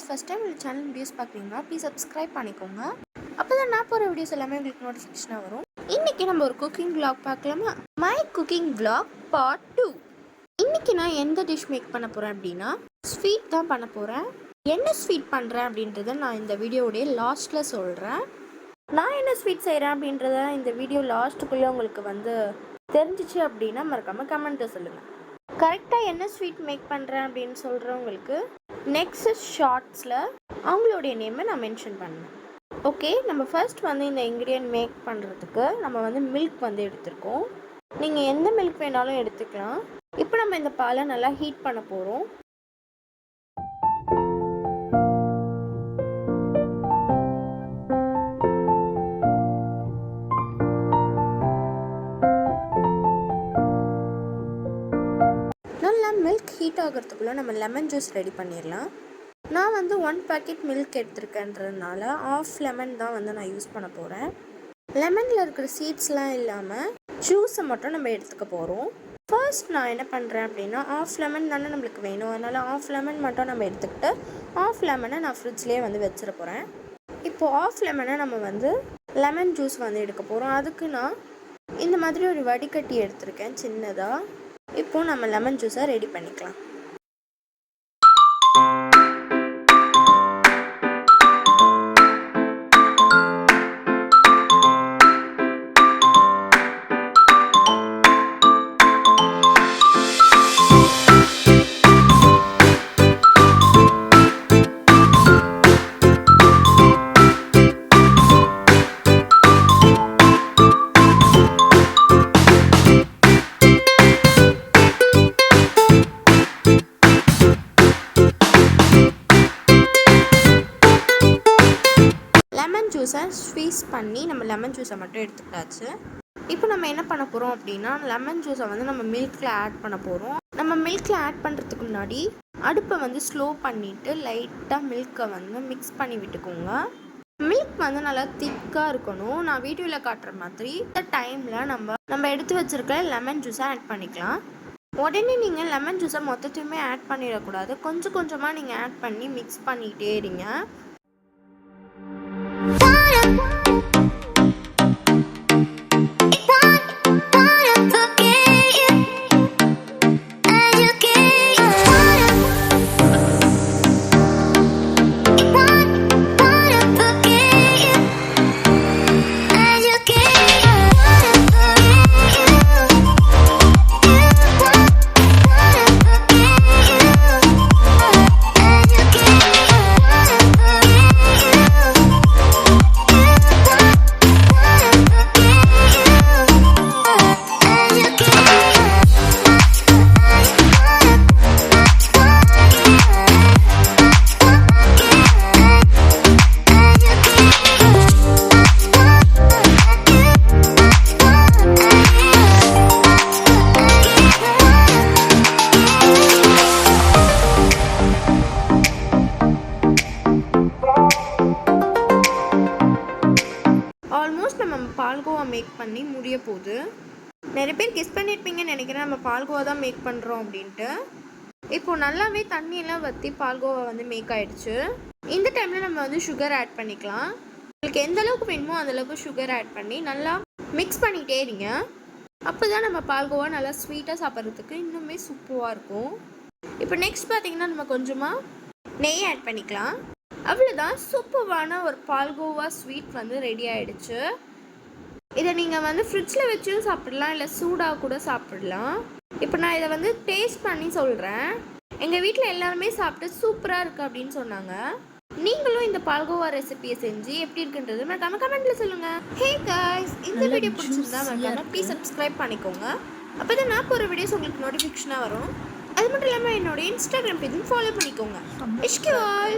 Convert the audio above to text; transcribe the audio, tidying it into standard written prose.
First time இந்த channel videos பார்க்குறீங்கன்னா please subscribe பண்ணிக்கோங்க. அப்போ தான் நான் போகிற வீடியோஸ் எல்லாமே உங்களுக்கு நோட்டிஃபிகேஷனாக வரும். இன்றைக்கி நம்ம ஒரு குக்கிங் vlog பார்க்கலாமா? My cooking vlog part 2. இன்றைக்கி நான் எந்த டிஷ் மேக் பண்ண போகிறேன் அப்படின்னா ஸ்வீட் தான் பண்ண போகிறேன். என்ன ஸ்வீட் பண்ணுறேன் அப்படின்றத நான் இந்த வீடியோடைய லாஸ்ட்டில் சொல்கிறேன். நான் என்ன ஸ்வீட் செய்கிறேன் அப்படின்றத இந்த வீடியோ லாஸ்ட்டுக்குள்ளே உங்களுக்கு தெரிஞ்சிச்சு அப்படின்னா மறக்காமல் கமெண்ட்டில் சொல்லுங்கள். கரெக்டாக என்ன ஸ்வீட் மேக் பண்ணுறேன் அப்படின்னு சொல்கிறவங்களுக்கு நெக்ஸ்ட் ஷார்ட்ஸில் அவங்களுடைய நேமை நான் மென்ஷன் பண்ணேன். ஓகே, நம்ம ஃபர்ஸ்ட் இந்த இன்க்ரீடியன்ட் மேக் பண்ணுறதுக்கு நம்ம மில்க் எடுத்துருக்கோம். நீங்கள் எந்த மில்க் வேணாலும் எடுத்துக்கலாம். இப்போ நம்ம இந்த பாலை நல்லா ஹீட் பண்ண போகிறோம். நல்லா மில்க் ஹீட் ஆகிறதுக்குள்ளே நம்ம லெமன் ஜூஸ் ரெடி பண்ணிடலாம். நான் 1 பாக்கெட் மில்க் எடுத்துருக்கேன்றதுனால ஆஃப் லெமன் தான் நான் யூஸ் பண்ண போகிறேன். லெமனில் இருக்கிற சீட்ஸ்லாம் இல்லாமல் ஜூஸை மட்டும் நம்ம எடுத்துக்க போகிறோம். ஃபர்ஸ்ட் நான் என்ன பண்ணுறேன் அப்படின்னா ஆஃப் லெமன் தானே நம்மளுக்கு வேணும், அதனால் ஆஃப் லெமன் மட்டும் நம்ம எடுத்துக்கிட்டு ஆஃப் லெமனை நான் ஃப்ரிட்ஜ்லேயே வச்சிட போகிறேன். இப்போது ஆஃப் லெமனை நம்ம லெமன் ஜூஸ் எடுக்க போகிறோம். அதுக்கு நான் இந்த மாதிரி ஒரு வடிகட்டி எடுத்திருக்கேன் சின்னதாக. இப்போது நம்ம லெமன் ஜூஸை ரெடி பண்ணிக்கலாம். ஜூஸை ஸ்வீஸ் பண்ணி நம்ம லெமன் ஜூஸை மட்டும் எடுத்துக்கிட்டாச்சு. இப்போ நம்ம என்ன பண்ண போகிறோம் அப்படின்னா லெமன் ஜூஸை நம்ம மில்கில் ஆட் பண்ண போகிறோம். நம்ம மில்கில் ஆட் பண்ணுறதுக்கு முன்னாடி அடுப்பை ஸ்லோ பண்ணிவிட்டு லைட்டாக மில்கை மிக்ஸ் பண்ணி விட்டுக்கோங்க. மில்க் நல்லா திக்காக இருக்கணும். நான் வீடியோவில் காட்டுற மாதிரி இந்த டைமில் நம்ம எடுத்து வச்சுருக்க லெமன் ஜூஸை ஆட் பண்ணிக்கலாம். உடனே நீங்கள் லெமன் ஜூஸை மொத்தத்தையுமே ஆட் பண்ணிடக்கூடாது. கொஞ்சம் கொஞ்சமாக நீங்கள் ஆட் பண்ணி மிக்ஸ் பண்ணிகிட்டே இருங்க. ஆல்மோஸ்ட் நம்ம பால்கோவா மேக் பண்ணி முடிய போகுது. நிறைய பேர் கெஸ் பண்ணியிருப்பீங்கன்னு நினைக்கிறேன் நம்ம பால்கோவா தான் மேக் பண்ணுறோம் அப்படின்ட்டு. இப்போது நல்லாவே தண்ணியெல்லாம் வற்றி பால்கோவா மேக் ஆகிடுச்சு. இந்த டைமில் நம்ம சுகர் ஆட் பண்ணிக்கலாம். உங்களுக்கு எந்த அளவுக்கு வேணுமோ அந்தளவுக்கு சுகர் ஆட் பண்ணி நல்லா மிக்ஸ் பண்ணிகிட்டே இருங்க. அப்போ தான் நம்ம பால்கோவா நல்லா ஸ்வீட்டாக சாப்பிட்றதுக்கு இன்னுமே சூப்பராக இருக்கும். இப்போ நெக்ஸ்ட் பார்த்திங்கன்னா நம்ம கொஞ்சமாக நெய் ஆட் பண்ணிக்கலாம். அவ்வளோதான், சூப்பரான ஒரு பால்கோவா ஸ்வீட் ரெடி ஆகிடுச்சு. இதை நீங்கள் ஃப்ரிட்ஜில் வச்சும் சாப்பிடலாம், இல்லை சூடாக கூட சாப்பிடலாம். இப்போ நான் இதை டேஸ்ட் பண்ணி சொல்கிறேன். எங்கள் வீட்டில் எல்லாருமே சாப்பிட்டு சூப்பராக இருக்குது அப்படின்னு சொன்னாங்க. நீங்களும் இந்த பால்கோவா ரெசிபியை செஞ்சு எப்படி இருக்குன்றது மறக்காம கமெண்ட்டில் சொல்லுங்கள். ஹே காய்ஸ், இந்த வீடியோ பிடிச்சிருந்தா மறக்காம ப்ளீஸ் சப்ஸ்கிரைப் பண்ணிக்கோங்க. அப்போ தான் நான் போகிற வீடியோஸ் உங்களுக்கு நோட்டிஃபிகேஷனாக வரும். அது மட்டும் இல்லாமல் என்னோட இன்ஸ்டாகிராம் பேஜும் ஃபாலோ பண்ணிக்கோங்க. இஷ்கு ஆல்.